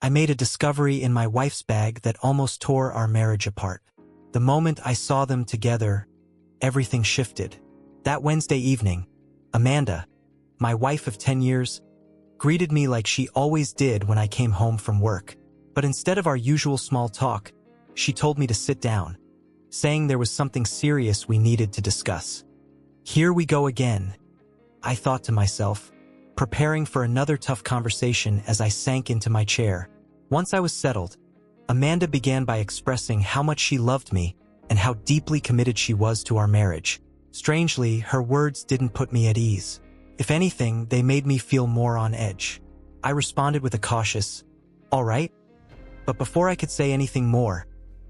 I made a discovery in my wife's bag that almost tore our marriage apart. The moment I saw them together, everything shifted. That Wednesday evening, Amanda, my wife of 10 years, greeted me like she always did when I came home from work. But instead of our usual small talk, she told me to sit down, saying there was something serious we needed to discuss. Here we go again, I thought to myself, preparing for another tough conversation as I sank into my chair. Once I was settled, Amanda began by expressing how much she loved me and how deeply committed she was to our marriage. Strangely, her words didn't put me at ease. If anything, they made me feel more on edge. I responded with a cautious, "All right?" But before I could say anything more,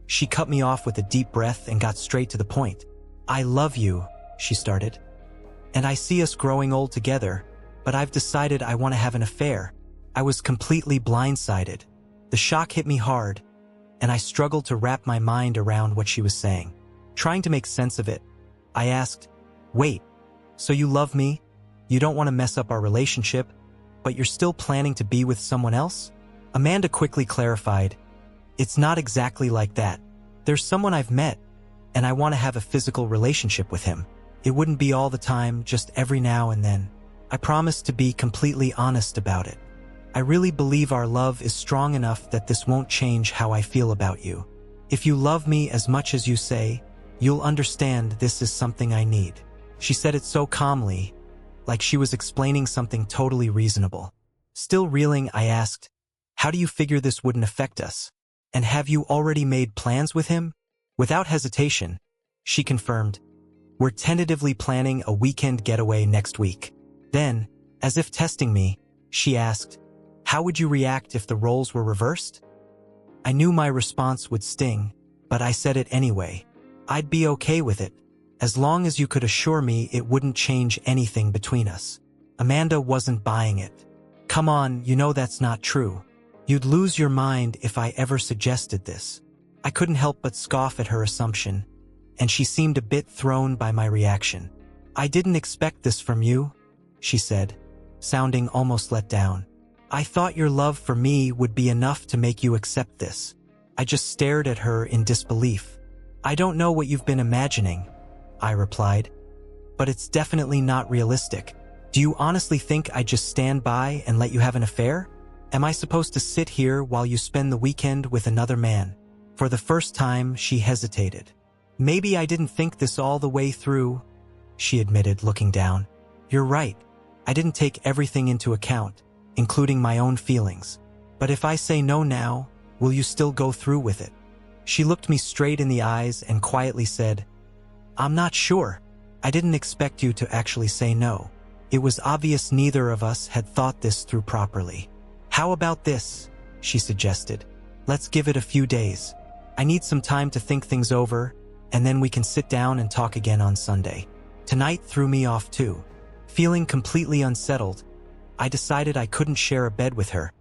she cut me off with a deep breath and got straight to the point. "I love you," she started. "And I see us growing old together, but I've decided I want to have an affair." I was completely blindsided. The shock hit me hard, and I struggled to wrap my mind around what she was saying. Trying to make sense of it, I asked, "Wait, so you love me? You don't want to mess up our relationship, but you're still planning to be with someone else?" Amanda quickly clarified, "It's not exactly like that. There's someone I've met, and I want to have a physical relationship with him. It wouldn't be all the time, just every now and then. I promised to be completely honest about it. I really believe our love is strong enough that this won't change how I feel about you. If you love me as much as you say, you'll understand this is something I need." She said it so calmly, like she was explaining something totally reasonable. Still reeling, I asked, "How do you figure this wouldn't affect us? And have you already made plans with him?" Without hesitation, she confirmed, "We're tentatively planning a weekend getaway next week." Then, as if testing me, she asked, "How would you react if the roles were reversed?" I knew my response would sting, but I said it anyway. I'd be okay with it, as long as you could assure me it wouldn't change anything between us. Amanda wasn't buying it. "Come on, you know that's not true. You'd lose your mind if I ever suggested this." I couldn't help but scoff at her assumption, and she seemed a bit thrown by my reaction. "I didn't expect this from you," she said, sounding almost let down. "I thought your love for me would be enough to make you accept this." I just stared at her in disbelief. "I don't know what you've been imagining," I replied, "but it's definitely not realistic. Do you honestly think I'd just stand by and let you have an affair? Am I supposed to sit here while you spend the weekend with another man?" For the first time, she hesitated. "Maybe I didn't think this all the way through," she admitted, looking down. "You're right. I didn't take everything into account, including my own feelings. But if I say no now, will you still go through with it?" She looked me straight in the eyes and quietly said, "I'm not sure. I didn't expect you to actually say no. It was obvious neither of us had thought this through properly." "How about this?" she suggested. "Let's give it a few days. I need some time to think things over, and then we can sit down and talk again on Sunday." Tonight threw me off too. Feeling completely unsettled, I decided I couldn't share a bed with her.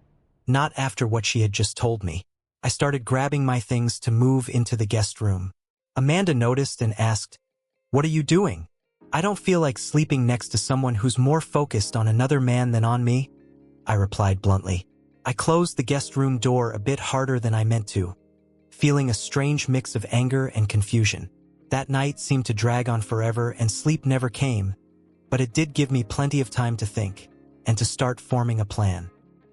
Not after what she had just told me. I started grabbing my things to move into the guest room. Amanda noticed and asked, "What are you doing?" "I don't feel like sleeping next to someone who's more focused on another man than on me," I replied bluntly. I closed the guest room door a bit harder than I meant to, feeling a strange mix of anger and confusion. That night seemed to drag on forever and sleep never came, but it did give me plenty of time to think and to start forming a plan.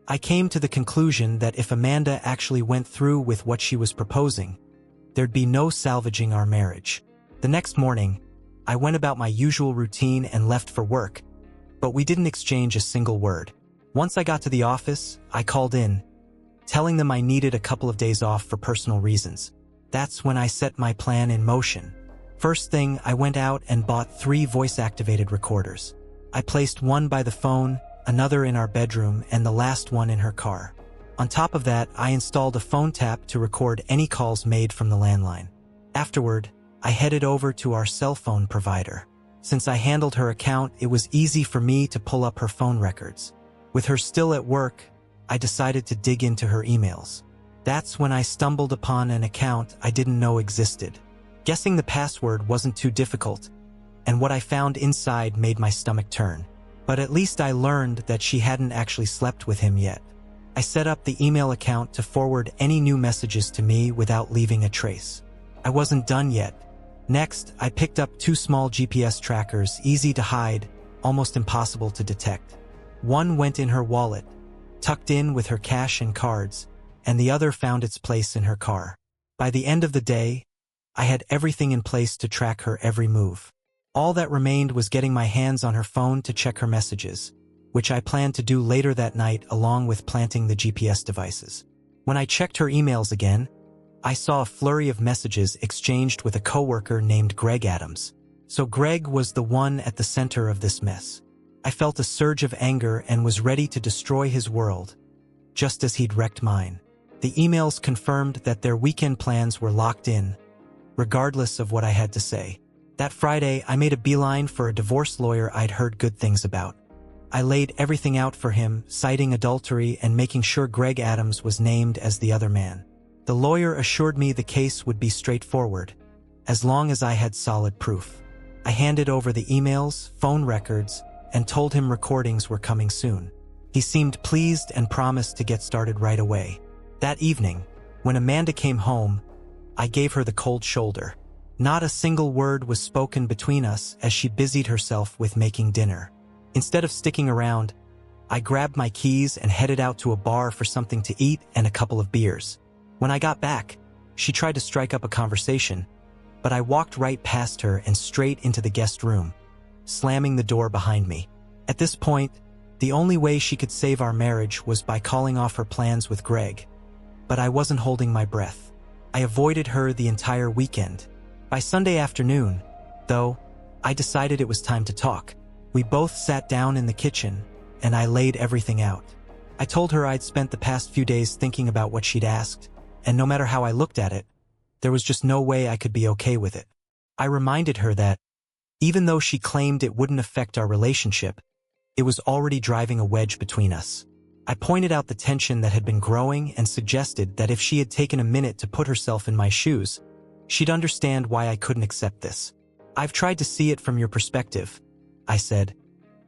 I came to the conclusion that if Amanda actually went through with what she was proposing, there'd be no salvaging our marriage. The next morning, I went about my usual routine and left for work, but we didn't exchange a single word. Once I got to the office, I called in, telling them I needed a couple of days off for personal reasons. That's when I set my plan in motion. First thing, I went out and bought 3 voice-activated recorders. I placed one by the phone, another in our bedroom, and the last one in her car. On top of that, I installed a phone tap to record any calls made from the landline. Afterward, I headed over to our cell phone provider. Since I handled her account, it was easy for me to pull up her phone records. With her still at work, I decided to dig into her emails. That's when I stumbled upon an account I didn't know existed. Guessing the password wasn't too difficult, and what I found inside made my stomach turn. But at least I learned that she hadn't actually slept with him yet. I set up the email account to forward any new messages to me without leaving a trace. I wasn't done yet. Next, I picked up 2 small GPS trackers, easy to hide, almost impossible to detect. One went in her wallet, tucked in with her cash and cards, and the other found its place in her car. By the end of the day, I had everything in place to track her every move. All that remained was getting my hands on her phone to check her messages, which I planned to do later that night along with planting the GPS devices. When I checked her emails again, I saw a flurry of messages exchanged with a coworker named Greg Adams. So Greg was the one at the center of this mess. I felt a surge of anger and was ready to destroy his world, just as he'd wrecked mine. The emails confirmed that their weekend plans were locked in, regardless of what I had to say. That Friday, I made a beeline for a divorce lawyer I'd heard good things about. I laid everything out for him, citing adultery and making sure Greg Adams was named as the other man. The lawyer assured me the case would be straightforward, as long as I had solid proof. I handed over the emails, phone records, and told him recordings were coming soon. He seemed pleased and promised to get started right away. That evening, when Amanda came home, I gave her the cold shoulder. Not a single word was spoken between us as she busied herself with making dinner. Instead of sticking around, I grabbed my keys and headed out to a bar for something to eat and a couple of beers. When I got back, she tried to strike up a conversation, but I walked right past her and straight into the guest room, slamming the door behind me. At this point, the only way she could save our marriage was by calling off her plans with Greg. But I wasn't holding my breath. I avoided her the entire weekend. By Sunday afternoon, though, I decided it was time to talk. We both sat down in the kitchen, and I laid everything out. I told her I'd spent the past few days thinking about what she'd asked, and no matter how I looked at it, there was just no way I could be okay with it. I reminded her that, even though she claimed it wouldn't affect our relationship, it was already driving a wedge between us. I pointed out the tension that had been growing and suggested that if she had taken a minute to put herself in my shoes, she'd understand why I couldn't accept this. "I've tried to see it from your perspective," I said,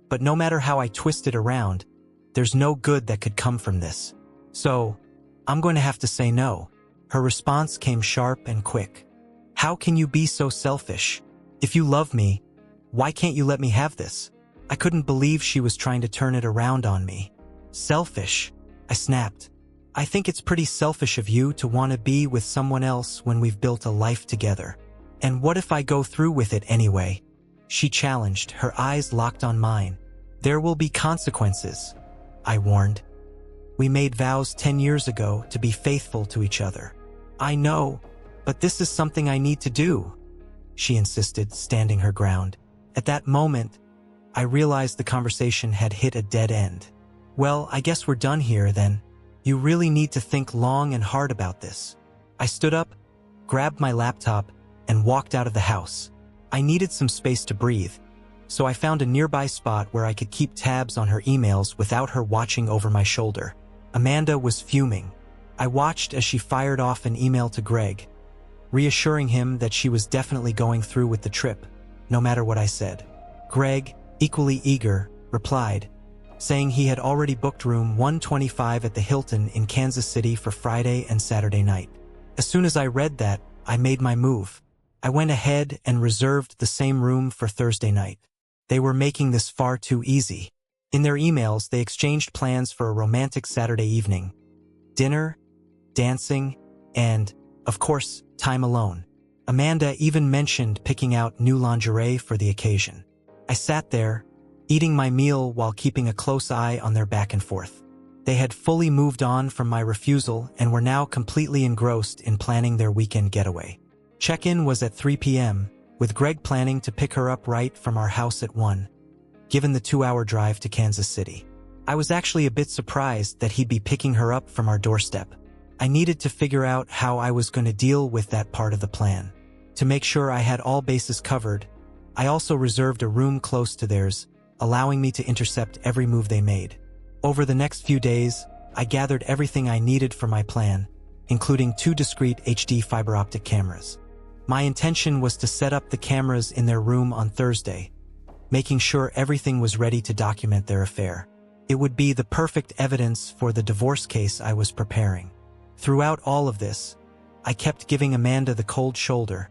"but no matter how I twist it around, there's no good that could come from this. So, I'm going to have to say no." Her response came sharp and quick. "How can you be so selfish? If you love me, why can't you let me have this?" I couldn't believe she was trying to turn it around on me. "Selfish?" I snapped. "I think it's pretty selfish of you to want to be with someone else when we've built a life together. And what if I go through with it anyway?" She challenged, her eyes locked on mine. "There will be consequences," I warned. "We made vows 10 years ago to be faithful to each other." "I know, but this is something I need to do," she insisted, standing her ground. At that moment, I realized the conversation had hit a dead end. "Well, I guess we're done here then. You really need to think long and hard about this." I stood up, grabbed my laptop, and walked out of the house. I needed some space to breathe, so I found a nearby spot where I could keep tabs on her emails without her watching over my shoulder. Amanda was fuming. I watched as she fired off an email to Greg, reassuring him that she was definitely going through with the trip, no matter what I said. Greg, equally eager, replied, saying he had already booked room 125 at the Hilton in Kansas City for Friday and Saturday night. As soon as I read that, I made my move. I went ahead and reserved the same room for Thursday night. They were making this far too easy. In their emails, they exchanged plans for a romantic Saturday evening. Dinner, dancing, and, of course, time alone. Amanda even mentioned picking out new lingerie for the occasion. I sat there, eating my meal while keeping a close eye on their back and forth. They had fully moved on from my refusal and were now completely engrossed in planning their weekend getaway. Check-in was at 3 p.m., with Greg planning to pick her up right from our house at 1, given the 2-hour drive to Kansas City. I was actually a bit surprised that he'd be picking her up from our doorstep. I needed to figure out how I was going to deal with that part of the plan. To make sure I had all bases covered, I also reserved a room close to theirs, allowing me to intercept every move they made. Over the next few days, I gathered everything I needed for my plan, including 2 discrete HD fiber optic cameras. My intention was to set up the cameras in their room on Thursday, making sure everything was ready to document their affair. It would be the perfect evidence for the divorce case I was preparing. Throughout all of this, I kept giving Amanda the cold shoulder,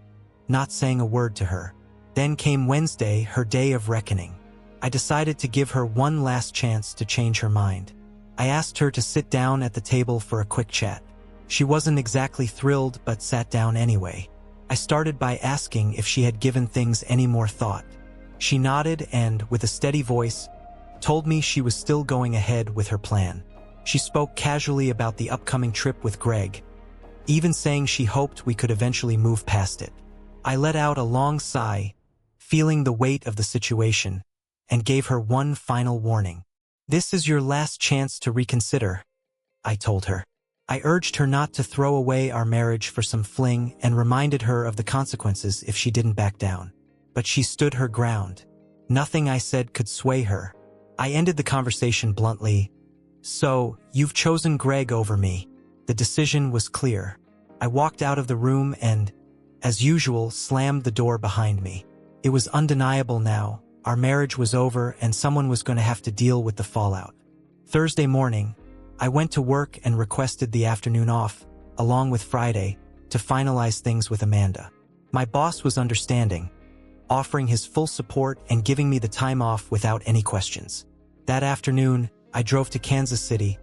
not saying a word to her. Then came Wednesday, her day of reckoning. I decided to give her one last chance to change her mind. I asked her to sit down at the table for a quick chat. She wasn't exactly thrilled, but sat down anyway. I started by asking if she had given things any more thought. She nodded and, with a steady voice, told me she was still going ahead with her plan. She spoke casually about the upcoming trip with Greg, even saying she hoped we could eventually move past it. I let out a long sigh, feeling the weight of the situation, and gave her one final warning. "This is your last chance to reconsider," I told her. I urged her not to throw away our marriage for some fling and reminded her of the consequences if she didn't back down. But she stood her ground. Nothing I said could sway her. I ended the conversation bluntly. "So, you've chosen Greg over me." The decision was clear. I walked out of the room and, as usual, slammed the door behind me. It was undeniable now. Our marriage was over and someone was going to have to deal with the fallout. Thursday morning, I went to work and requested the afternoon off, along with Friday, to finalize things with Amanda. My boss was understanding, offering his full support and giving me the time off without any questions. That afternoon, I drove to Kansas City,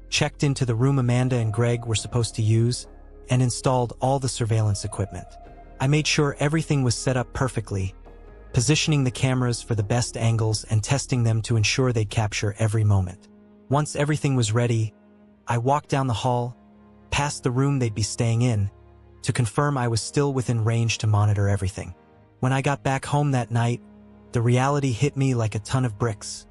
checked into the room Amanda and Greg were supposed to use, and installed all the surveillance equipment. I made sure everything was set up perfectly, positioning the cameras for the best angles and testing them to ensure they'd capture every moment. Once everything was ready, I walked down the hall, past the room they'd be staying in, to confirm I was still within range to monitor everything. When I got back home that night, the reality hit me like a ton of bricks.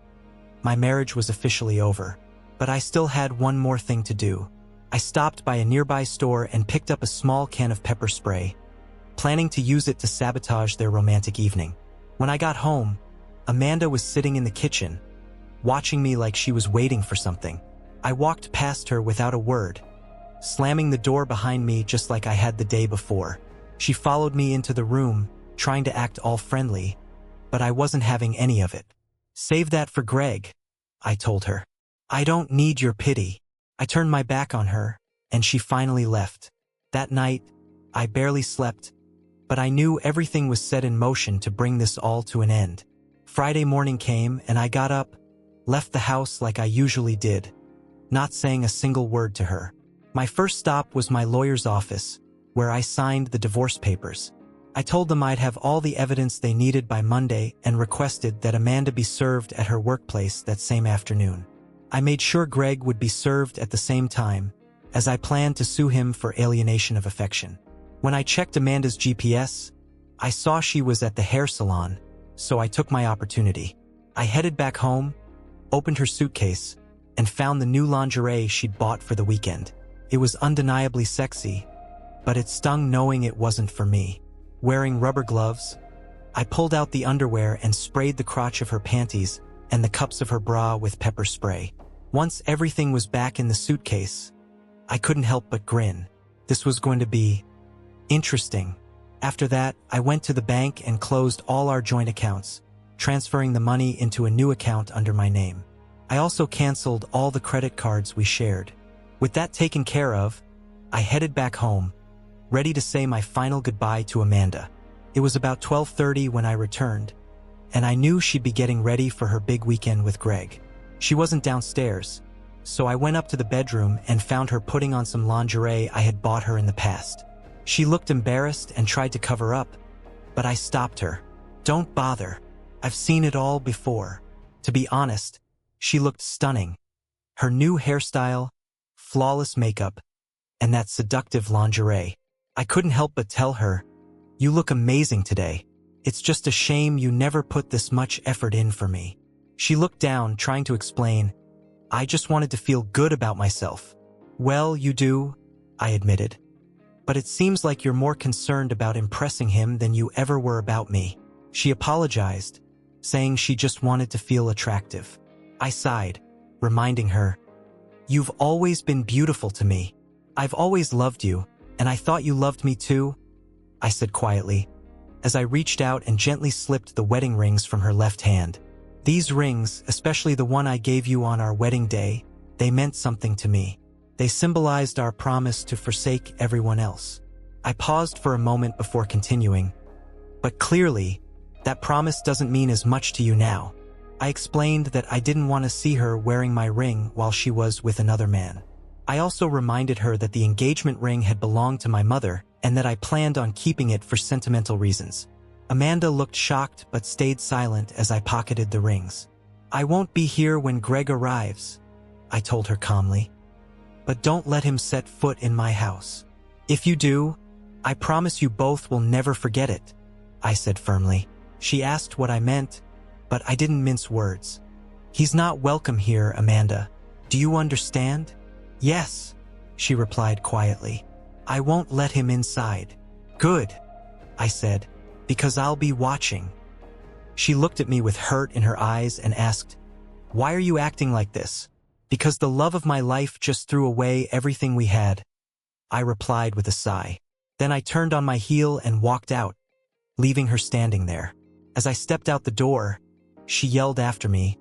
My marriage was officially over, but I still had one more thing to do. I stopped by a nearby store and picked up a small can of pepper spray, planning to use it to sabotage their romantic evening. When I got home, Amanda was sitting in the kitchen, watching me like she was waiting for something. I walked past her without a word, slamming the door behind me just like I had the day before. She followed me into the room, trying to act all friendly, but I wasn't having any of it. "Save that for Greg," I told her. "I don't need your pity." I turned my back on her, and she finally left. That night, I barely slept, but I knew everything was set in motion to bring this all to an end. Friday morning came, and I got up, left the house like I usually did, not saying a single word to her. My first stop was my lawyer's office, where I signed the divorce papers. I told them I'd have all the evidence they needed by Monday and requested that Amanda be served at her workplace that same afternoon. I made sure Greg would be served at the same time, as I planned to sue him for alienation of affection. When I checked Amanda's GPS, I saw she was at the hair salon, so I took my opportunity. I headed back home, opened her suitcase, and found the new lingerie she'd bought for the weekend. It was undeniably sexy, but it stung knowing it wasn't for me. Wearing rubber gloves, I pulled out the underwear and sprayed the crotch of her panties and the cups of her bra with pepper spray. Once everything was back in the suitcase, I couldn't help but grin. This was going to be interesting. After that, I went to the bank and closed all our joint accounts, transferring the money into a new account under my name. I also canceled all the credit cards we shared. With that taken care of, I headed back home, ready to say my final goodbye to Amanda. It was about 12:30 when I returned, and I knew she'd be getting ready for her big weekend with Greg. She wasn't downstairs, so I went up to the bedroom and found her putting on some lingerie I had bought her in the past. She looked embarrassed and tried to cover up, but I stopped her. "Don't bother. I've seen it all before." To be honest, she looked stunning. Her new hairstyle, flawless makeup, and that seductive lingerie. I couldn't help but tell her, "You look amazing today. It's just a shame you never put this much effort in for me." She looked down, trying to explain, "I just wanted to feel good about myself." "Well, you do," I admitted. "But it seems like you're more concerned about impressing him than you ever were about me." She apologized, saying she just wanted to feel attractive. I sighed, reminding her, "You've always been beautiful to me. I've always loved you, and I thought you loved me too," I said quietly, as I reached out and gently slipped the wedding rings from her left hand. These rings, especially the one I gave you on our wedding day, they meant something to me. They symbolized our promise to forsake everyone else. I paused for a moment before continuing. But clearly, that promise doesn't mean as much to you now. I explained that I didn't want to see her wearing my ring while she was with another man. I also reminded her that the engagement ring had belonged to my mother and that I planned on keeping it for sentimental reasons. Amanda looked shocked but stayed silent as I pocketed the rings. I won't be here when Greg arrives, I told her calmly. But don't let him set foot in my house. If you do, I promise you both will never forget it, I said firmly. She asked what I meant, but I didn't mince words. He's not welcome here, Amanda. Do you understand? Yes, she replied quietly. I won't let him inside. Good, I said, because I'll be watching. She looked at me with hurt in her eyes and asked, Why are you acting like this? Because the love of my life just threw away everything we had, I replied with a sigh. Then I turned on my heel and walked out, leaving her standing there. As I stepped out the door, she yelled after me,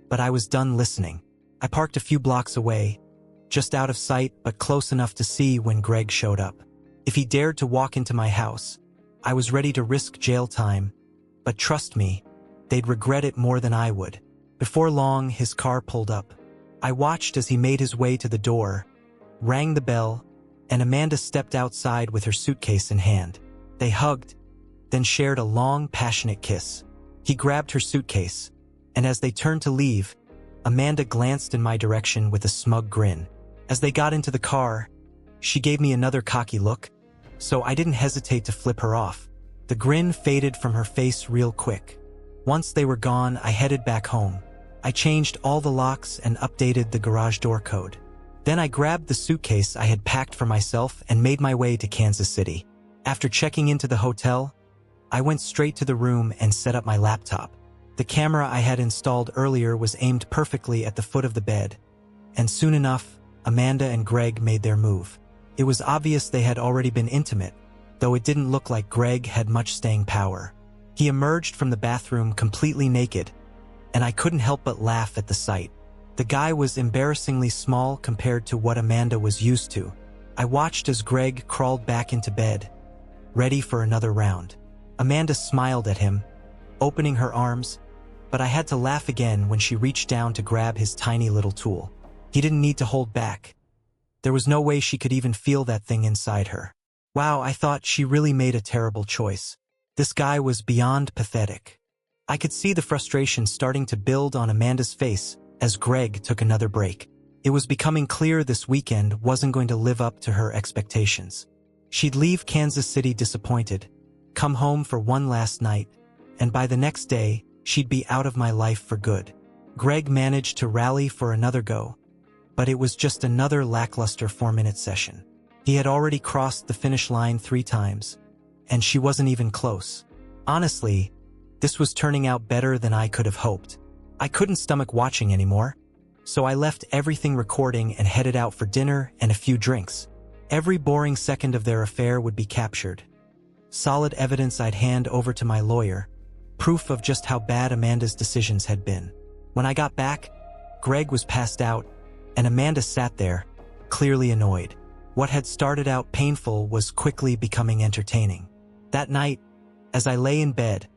but I was done listening. I parked a few blocks away, just out of sight but close enough to see when Greg showed up. If he dared to walk into my house, I was ready to risk jail time, but trust me, they'd regret it more than I would. Before long, his car pulled up. I watched as he made his way to the door, rang the bell, and Amanda stepped outside with her suitcase in hand. They hugged, then shared a long, passionate kiss. He grabbed her suitcase, and as they turned to leave, Amanda glanced in my direction with a smug grin. As they got into the car, she gave me another cocky look, so I didn't hesitate to flip her off. The grin faded from her face real quick. Once they were gone, I headed back home. I changed all the locks and updated the garage door code. Then I grabbed the suitcase I had packed for myself and made my way to Kansas City. After checking into the hotel, I went straight to the room and set up my laptop. The camera I had installed earlier was aimed perfectly at the foot of the bed, and soon enough, Amanda and Greg made their move. It was obvious they had already been intimate, though it didn't look like Greg had much staying power. He emerged from the bathroom completely naked, and I couldn't help but laugh at the sight. The guy was embarrassingly small compared to what Amanda was used to. I watched as Greg crawled back into bed, ready for another round. Amanda smiled at him, opening her arms, but I had to laugh again when she reached down to grab his tiny little tool. He didn't need to hold back. There was no way she could even feel that thing inside her. Wow, I thought she really made a terrible choice. This guy was beyond pathetic. I could see the frustration starting to build on Amanda's face as Greg took another break. It was becoming clear this weekend wasn't going to live up to her expectations. She'd leave Kansas City disappointed, come home for one last night, and by the next day, she'd be out of my life for good. Greg managed to rally for another go, but it was just another lackluster 4-minute session. He had already crossed the finish line 3 times, and she wasn't even close. Honestly, this was turning out better than I could have hoped. I couldn't stomach watching anymore, so I left everything recording and headed out for dinner and a few drinks. Every boring second of their affair would be captured. Solid evidence I'd hand over to my lawyer, proof of just how bad Amanda's decisions had been. When I got back, Greg was passed out, and Amanda sat there, clearly annoyed. What had started out painful was quickly becoming entertaining. That night, as I lay in bed,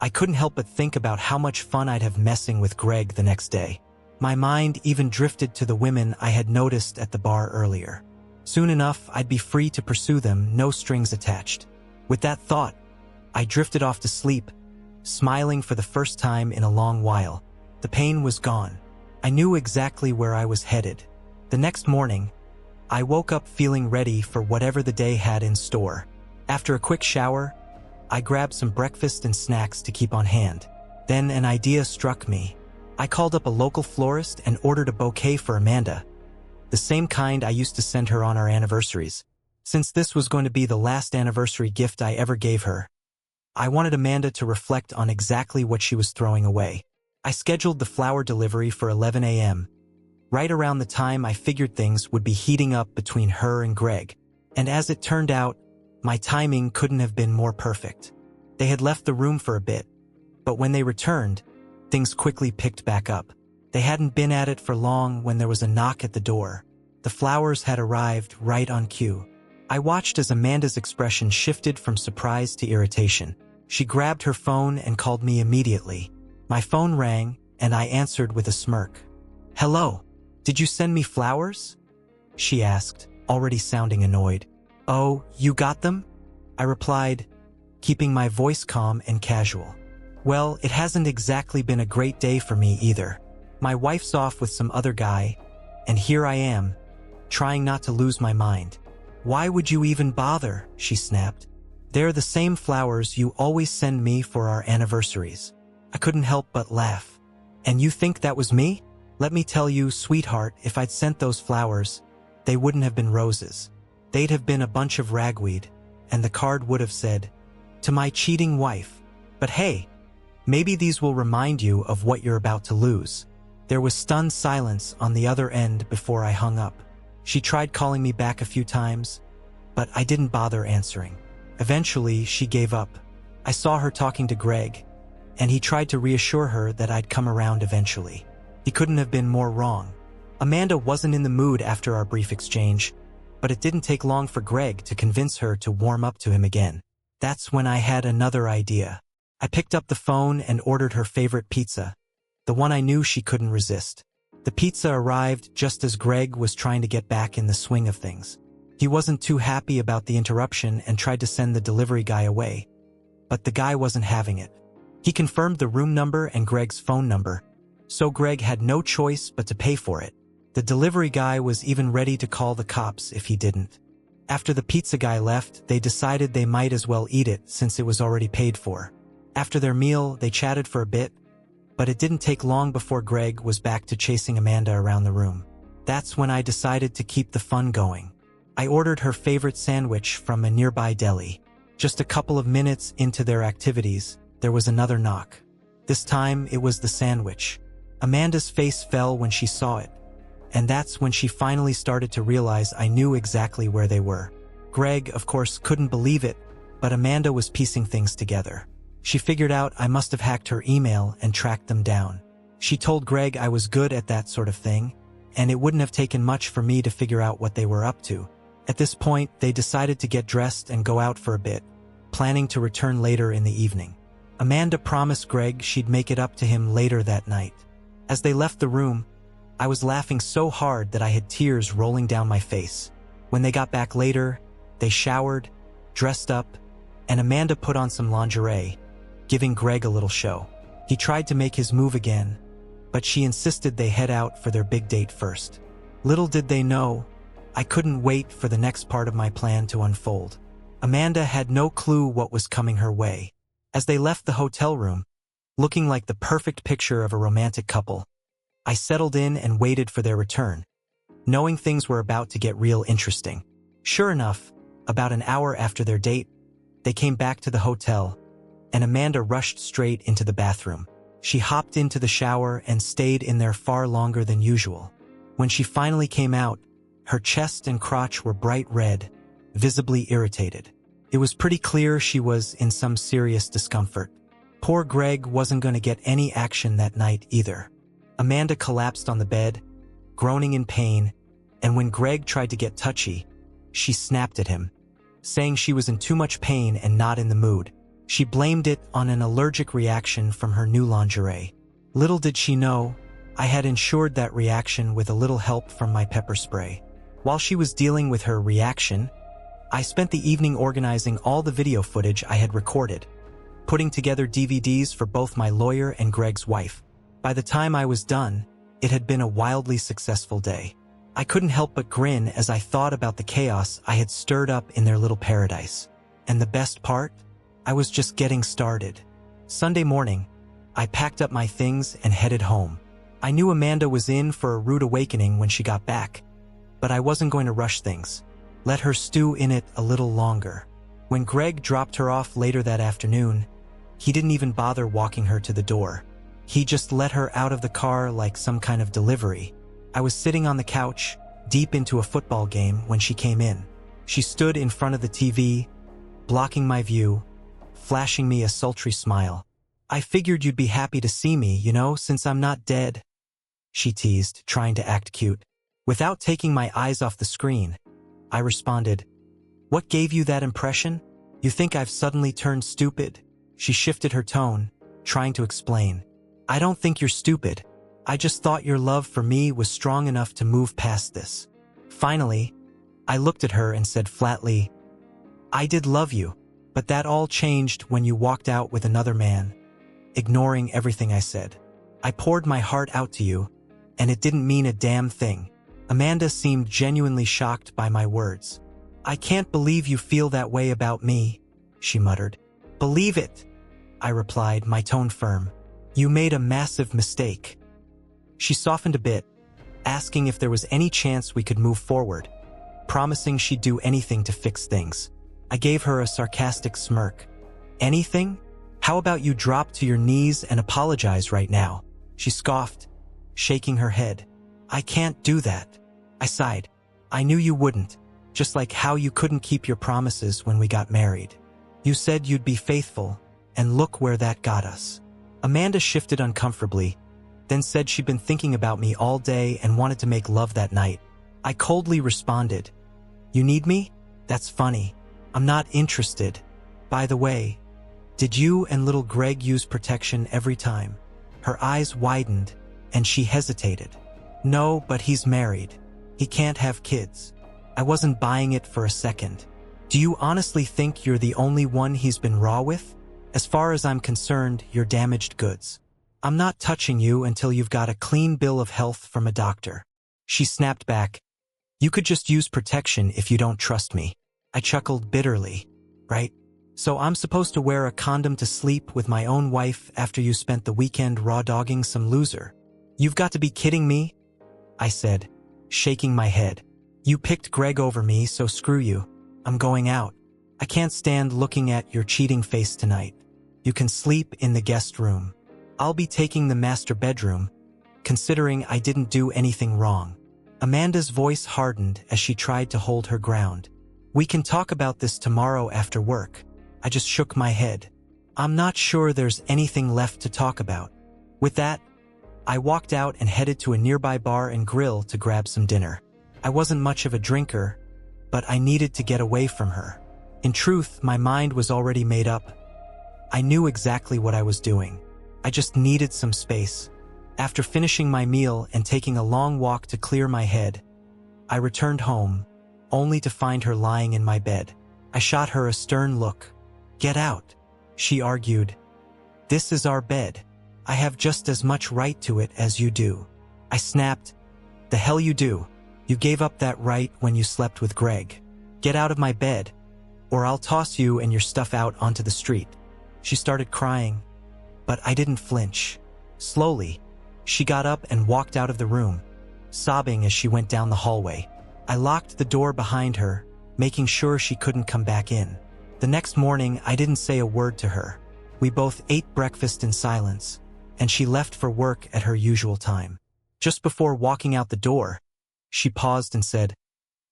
I couldn't help but think about how much fun I'd have messing with Greg the next day. My mind even drifted to the women I had noticed at the bar earlier. Soon enough, I'd be free to pursue them, no strings attached. With that thought, I drifted off to sleep, smiling for the first time in a long while. The pain was gone. I knew exactly where I was headed. The next morning, I woke up feeling ready for whatever the day had in store. After a quick shower, I grabbed some breakfast and snacks to keep on hand. Then an idea struck me. I called up a local florist and ordered a bouquet for Amanda, the same kind I used to send her on our anniversaries. Since this was going to be the last anniversary gift I ever gave her, I wanted Amanda to reflect on exactly what she was throwing away. I scheduled the flower delivery for 11 a.m., right around the time I figured things would be heating up between her and Greg. And as it turned out, my timing couldn't have been more perfect. They had left the room for a bit, but when they returned, things quickly picked back up. They hadn't been at it for long when there was a knock at the door. The flowers had arrived right on cue. I watched as Amanda's expression shifted from surprise to irritation. She grabbed her phone and called me immediately. My phone rang, and I answered with a smirk. "Hello. Did you send me flowers?" she asked, already sounding annoyed. "Oh, you got them?" I replied, keeping my voice calm and casual. "Well, it hasn't exactly been a great day for me either. My wife's off with some other guy, and here I am, trying not to lose my mind." "Why would you even bother?" she snapped. "They're the same flowers you always send me for our anniversaries." I couldn't help but laugh. "And you think that was me? Let me tell you, sweetheart, if I'd sent those flowers, they wouldn't have been roses. They'd have been a bunch of ragweed, and the card would have said, 'To my cheating wife.' But hey, maybe these will remind you of what you're about to lose." There was stunned silence on the other end before I hung up. She tried calling me back a few times, but I didn't bother answering. Eventually, she gave up. I saw her talking to Greg, and he tried to reassure her that I'd come around eventually. He couldn't have been more wrong. Amanda wasn't in the mood after our brief exchange, but it didn't take long for Greg to convince her to warm up to him again. That's when I had another idea. I picked up the phone and ordered her favorite pizza, the one I knew she couldn't resist. The pizza arrived just as Greg was trying to get back in the swing of things. He wasn't too happy about the interruption and tried to send the delivery guy away, but the guy wasn't having it. He confirmed the room number and Greg's phone number, so Greg had no choice but to pay for it. The delivery guy was even ready to call the cops if he didn't. After the pizza guy left, they decided they might as well eat it since it was already paid for. After their meal, they chatted for a bit, but it didn't take long before Greg was back to chasing Amanda around the room. That's when I decided to keep the fun going. I ordered her favorite sandwich from a nearby deli. Just a couple of minutes into their activities, there was another knock. This time, it was the sandwich. Amanda's face fell when she saw it, and that's when she finally started to realize I knew exactly where they were. Greg, of course, couldn't believe it, but Amanda was piecing things together. She figured out I must have hacked her email and tracked them down. She told Greg I was good at that sort of thing, and it wouldn't have taken much for me to figure out what they were up to. At this point, they decided to get dressed and go out for a bit, planning to return later in the evening. Amanda promised Greg she'd make it up to him later that night. As they left the room, I was laughing so hard that I had tears rolling down my face. When they got back later, they showered, dressed up, and Amanda put on some lingerie, giving Greg a little show. He tried to make his move again, but she insisted they head out for their big date first. Little did they know, I couldn't wait for the next part of my plan to unfold. Amanda had no clue what was coming her way. As they left the hotel room, looking like the perfect picture of a romantic couple, I settled in and waited for their return, knowing things were about to get real interesting. Sure enough, about an hour after their date, they came back to the hotel, and Amanda rushed straight into the bathroom. She hopped into the shower and stayed in there far longer than usual. When she finally came out, her chest and crotch were bright red, visibly irritated. It was pretty clear she was in some serious discomfort. Poor Greg wasn't going to get any action that night either. Amanda collapsed on the bed, groaning in pain, and when Greg tried to get touchy, she snapped at him, saying she was in too much pain and not in the mood. She blamed it on an allergic reaction from her new lingerie. Little did she know, I had ensured that reaction with a little help from my pepper spray. While she was dealing with her reaction, I spent the evening organizing all the video footage I had recorded, putting together DVDs for both my lawyer and Greg's wife. By the time I was done, it had been a wildly successful day. I couldn't help but grin as I thought about the chaos I had stirred up in their little paradise. And the best part? I was just getting started. Sunday morning, I packed up my things and headed home. I knew Amanda was in for a rude awakening when she got back, but I wasn't going to rush things. Let her stew in it a little longer. When Greg dropped her off later that afternoon, he didn't even bother walking her to the door. He just let her out of the car like some kind of delivery. I was sitting on the couch, deep into a football game, when she came in. She stood in front of the TV, blocking my view, flashing me a sultry smile. I figured you'd be happy to see me, since I'm not dead, she teased, trying to act cute. Without taking my eyes off the screen, I responded, "What gave you that impression? You think I've suddenly turned stupid?" She shifted her tone, trying to explain. "I don't think you're stupid. I just thought your love for me was strong enough to move past this." Finally, I looked at her and said flatly, "I did love you, but that all changed when you walked out with another man." Ignoring everything I said, "I poured my heart out to you, and it didn't mean a damn thing." Amanda seemed genuinely shocked by my words. "I can't believe you feel that way about me," she muttered. "Believe it," I replied, my tone firm. "You made a massive mistake." She softened a bit, asking if there was any chance we could move forward, promising she'd do anything to fix things. I gave her a sarcastic smirk. "Anything? How about you drop to your knees and apologize right now?" She scoffed, shaking her head. "I can't do that." I sighed. "I knew you wouldn't, just like how you couldn't keep your promises when we got married. You said you'd be faithful, and look where that got us." Amanda shifted uncomfortably, then said she'd been thinking about me all day and wanted to make love that night. I coldly responded, "You need me? That's funny. I'm not interested. By the way, did you and little Greg use protection every time?" Her eyes widened, and she hesitated. "No, but he's married. He can't have kids." I wasn't buying it for a second. "Do you honestly think you're the only one he's been raw with? As far as I'm concerned, you're damaged goods. I'm not touching you until you've got a clean bill of health from a doctor." She snapped back, "You could just use protection if you don't trust me." I chuckled bitterly. "Right? So I'm supposed to wear a condom to sleep with my own wife after you spent the weekend raw-dogging some loser? You've got to be kidding me," I said, shaking my head. "You picked Greg over me, so screw you. I'm going out. I can't stand looking at your cheating face tonight. You can sleep in the guest room. I'll be taking the master bedroom, considering I didn't do anything wrong." Amanda's voice hardened as she tried to hold her ground. "We can talk about this tomorrow after work." I just shook my head. "I'm not sure there's anything left to talk about." With that, I walked out and headed to a nearby bar and grill to grab some dinner. I wasn't much of a drinker, but I needed to get away from her. In truth, my mind was already made up. I knew exactly what I was doing. I just needed some space. After finishing my meal and taking a long walk to clear my head, I returned home, only to find her lying in my bed. I shot her a stern look. "Get out," she argued. "This is our bed. I have just as much right to it as you do." I snapped, "The hell you do? You gave up that right when you slept with Greg. Get out of my bed, or I'll toss you and your stuff out onto the street." She started crying, but I didn't flinch. Slowly, she got up and walked out of the room, sobbing as she went down the hallway. I locked the door behind her, making sure she couldn't come back in. The next morning, I didn't say a word to her. We both ate breakfast in silence, and she left for work at her usual time. Just before walking out the door, she paused and said,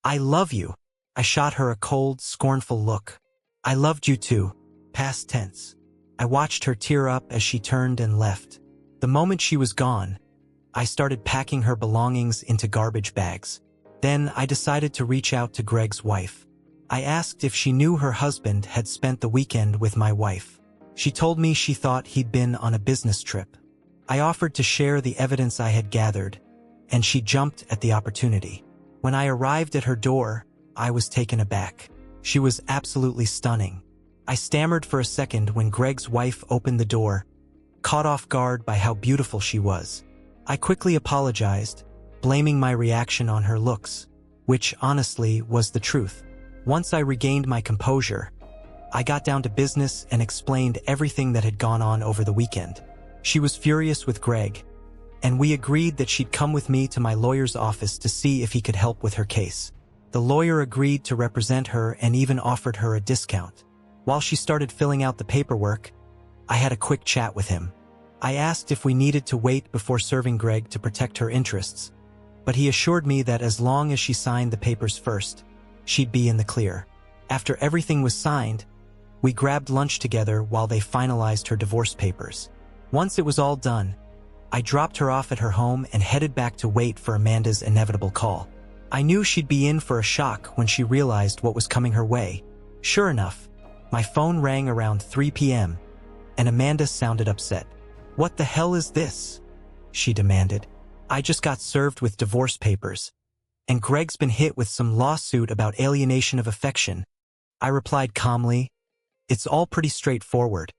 "I love you." I shot her a cold, scornful look. "I loved you too," past tense. I watched her tear up as she turned and left. The moment she was gone, I started packing her belongings into garbage bags. Then I decided to reach out to Greg's wife. I asked if she knew her husband had spent the weekend with my wife. She told me she thought he'd been on a business trip. I offered to share the evidence I had gathered, and she jumped at the opportunity. When I arrived at her door, I was taken aback. She was absolutely stunning. I stammered for a second when Greg's wife opened the door, caught off guard by how beautiful she was. I quickly apologized, blaming my reaction on her looks, which honestly was the truth. Once I regained my composure, I got down to business and explained everything that had gone on over the weekend. She was furious with Greg, and we agreed that she'd come with me to my lawyer's office to see if he could help with her case. The lawyer agreed to represent her and even offered her a discount. While she started filling out the paperwork, I had a quick chat with him. I asked if we needed to wait before serving Greg to protect her interests, but he assured me that as long as she signed the papers first, she'd be in the clear. After everything was signed, We grabbed lunch together while they finalized her divorce papers. Once it was all done, I dropped her off at her home and headed back to wait for Amanda's inevitable call. I knew she'd be in for a shock when she realized what was coming her way. Sure enough, my phone rang around 3 p.m., and Amanda sounded upset. "What the hell is this?" she demanded. "I just got served with divorce papers, and Greg's been hit with some lawsuit about alienation of affection." I replied calmly, "It's all pretty straightforward,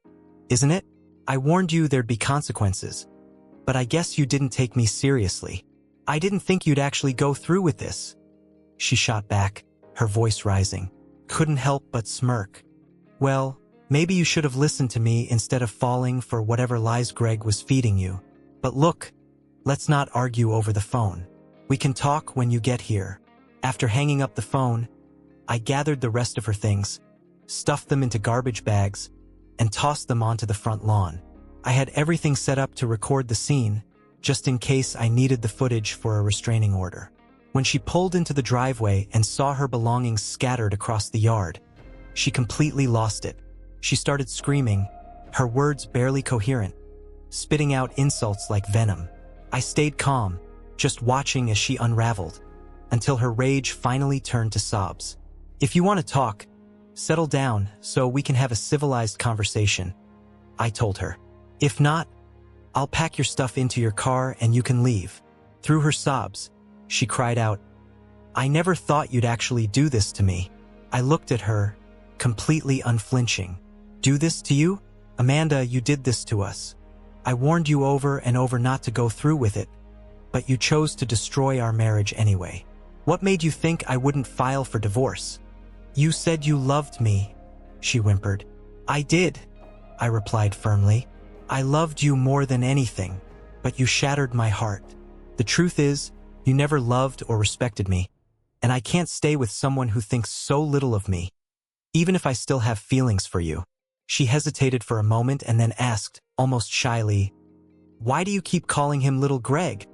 isn't it? I warned you there'd be consequences, but I guess you didn't take me seriously. I didn't think you'd actually go through with this." She shot back, her voice rising. Couldn't help but smirk. "Well, maybe you should have listened to me instead of falling for whatever lies Greg was feeding you. But look, let's not argue over the phone. We can talk when you get here." After hanging up the phone, I gathered the rest of her things, stuffed them into garbage bags, and tossed them onto the front lawn. I had everything set up to record the scene, just in case I needed the footage for a restraining order. When she pulled into the driveway and saw her belongings scattered across the yard, she completely lost it. She started screaming, her words barely coherent, spitting out insults like venom. I stayed calm, just watching as she unraveled, until her rage finally turned to sobs. "If you want to talk, settle down so we can have a civilized conversation," I told her. "If not, I'll pack your stuff into your car and you can leave." Through her sobs, she cried out, "I never thought you'd actually do this to me." I looked at her, completely unflinching. "Do this to you? Amanda, you did this to us. I warned you over and over not to go through with it, but you chose to destroy our marriage anyway. What made you think I wouldn't file for divorce? You said you loved me," she whimpered. "I did," I replied firmly. "I loved you more than anything, but you shattered my heart. The truth is, you never loved or respected me, and I can't stay with someone who thinks so little of me, even if I still have feelings for you." She hesitated for a moment and then asked, almost shyly, "Why do you keep calling him Little Greg?"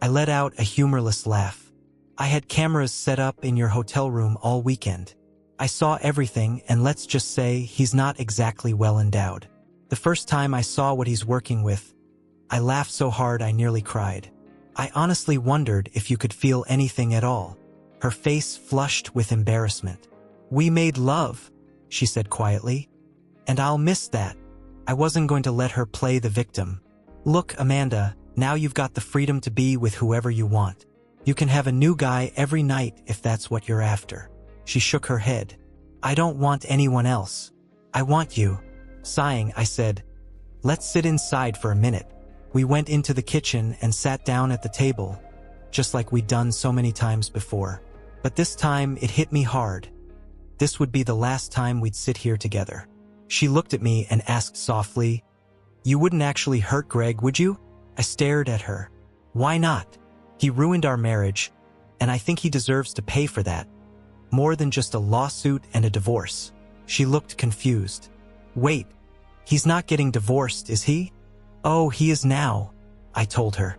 I let out a humorless laugh. "I had cameras set up in your hotel room all weekend. I saw everything, and let's just say he's not exactly well endowed. The first time I saw what he's working with, I laughed so hard I nearly cried. I honestly wondered if you could feel anything at all." Her face flushed with embarrassment. "We made love," she said quietly, "and I'll miss that." I wasn't going to let her play the victim. "Look, Amanda, now you've got the freedom to be with whoever you want. You can have a new guy every night if that's what you're after." She shook her head. "I don't want anyone else. I want you." Sighing, I said, "Let's sit inside for a minute." We went into the kitchen and sat down at the table, just like we'd done so many times before. But this time it hit me hard. This would be the last time we'd sit here together. She looked at me and asked softly, "You wouldn't actually hurt Greg, would you?" I stared at her. "Why not? He ruined our marriage, and I think he deserves to pay for that. More than just a lawsuit and a divorce." She looked confused. "Wait, he's not getting divorced, is he?" "Oh, he is now," I told her.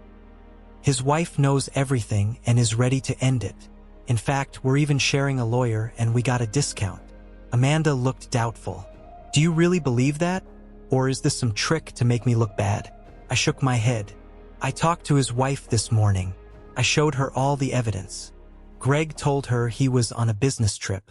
"His wife knows everything and is ready to end it. In fact, we're even sharing a lawyer and we got a discount." Amanda looked doubtful. "Do you really believe that? Or is this some trick to make me look bad?" I shook my head. "I talked to his wife this morning. I showed her all the evidence. Greg told her he was on a business trip.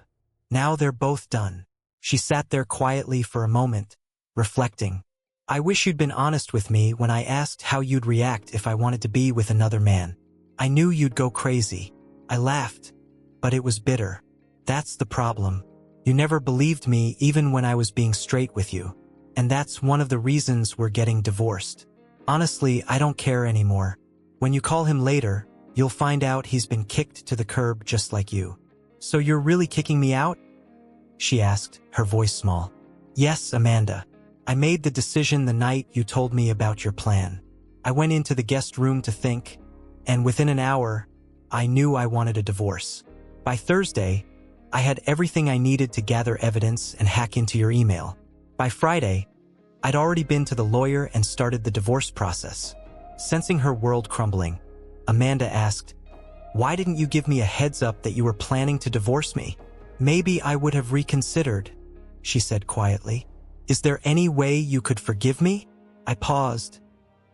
Now they're both done." She sat there quietly for a moment, reflecting. "I wish you'd been honest with me when I asked how you'd react if I wanted to be with another man. I knew you'd go crazy." I laughed, but it was bitter. "That's the problem. You never believed me even when I was being straight with you. And that's one of the reasons we're getting divorced. Honestly, I don't care anymore. When you call him later, you'll find out he's been kicked to the curb just like you." "So you're really kicking me out?" she asked, her voice small. "Yes, Amanda. I made the decision the night you told me about your plan. I went into the guest room to think, and within an hour, I knew I wanted a divorce. By Thursday, I had everything I needed to gather evidence and hack into your email. By Friday, I'd already been to the lawyer and started the divorce process." Sensing her world crumbling, Amanda asked, "Why didn't you give me a heads up that you were planning to divorce me? Maybe I would have reconsidered." she said quietly. Is there any way you could forgive me? I paused,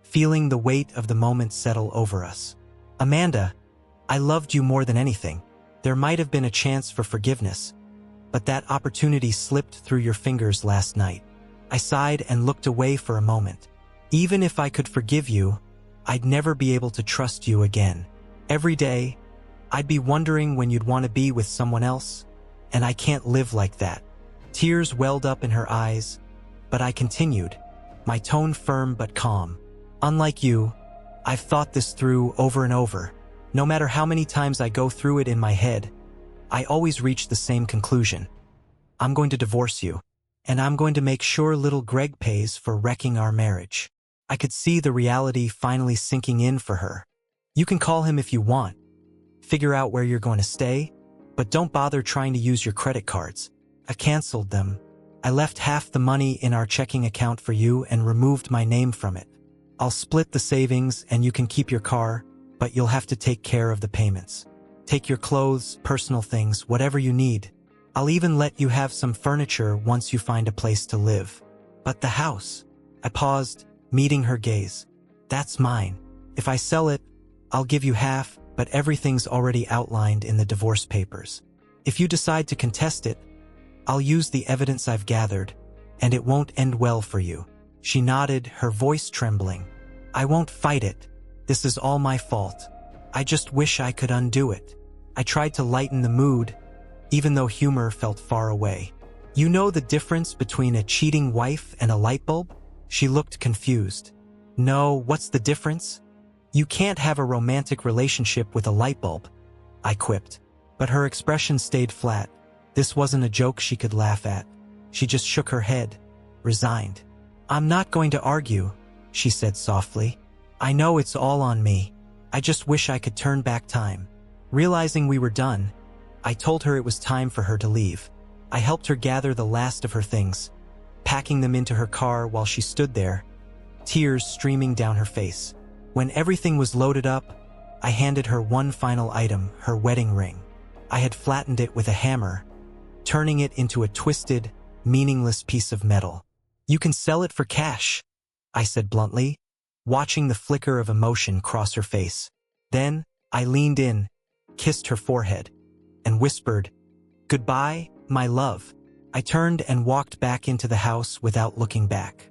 feeling the weight of the moment settle over us. Amanda, I loved you more than anything. There might have been a chance for forgiveness, but that opportunity slipped through your fingers last night. I sighed and looked away for a moment. Even if I could forgive you, I'd never be able to trust you again. Every day, I'd be wondering when you'd want to be with someone else, and I can't live like that. Tears welled up in her eyes, but I continued, my tone firm but calm. Unlike you, I've thought this through over and over. No matter how many times I go through it in my head, I always reach the same conclusion. I'm going to divorce you, and I'm going to make sure little Greg pays for wrecking our marriage. I could see the reality finally sinking in for her. You can call him if you want. Figure out where you're going to stay, but don't bother trying to use your credit cards. I canceled them. I left half the money in our checking account for you and removed my name from it. I'll split the savings and you can keep your car, but you'll have to take care of the payments. Take your clothes, personal things, whatever you need. I'll even let you have some furniture once you find a place to live. But the house. I paused, meeting her gaze. That's mine. If I sell it, I'll give you half, but everything's already outlined in the divorce papers. If you decide to contest it, I'll use the evidence I've gathered, and it won't end well for you. She nodded, her voice trembling. I won't fight it. This is all my fault. I just wish I could undo it. I tried to lighten the mood, even though humor felt far away. You know the difference between a cheating wife and a light bulb? She looked confused. No, what's the difference? You can't have a romantic relationship with a light bulb, I quipped. But her expression stayed flat. This wasn't a joke she could laugh at. She just shook her head, resigned. I'm not going to argue, she said softly. I know it's all on me. I just wish I could turn back time. Realizing we were done, I told her it was time for her to leave. I helped her gather the last of her things, packing them into her car while she stood there, tears streaming down her face. When everything was loaded up, I handed her one final item, her wedding ring. I had flattened it with a hammer, turning it into a twisted, meaningless piece of metal. You can sell it for cash, I said bluntly, watching the flicker of emotion cross her face. Then, I leaned in, kissed her forehead, and whispered, "Goodbye, my love." I turned and walked back into the house without looking back.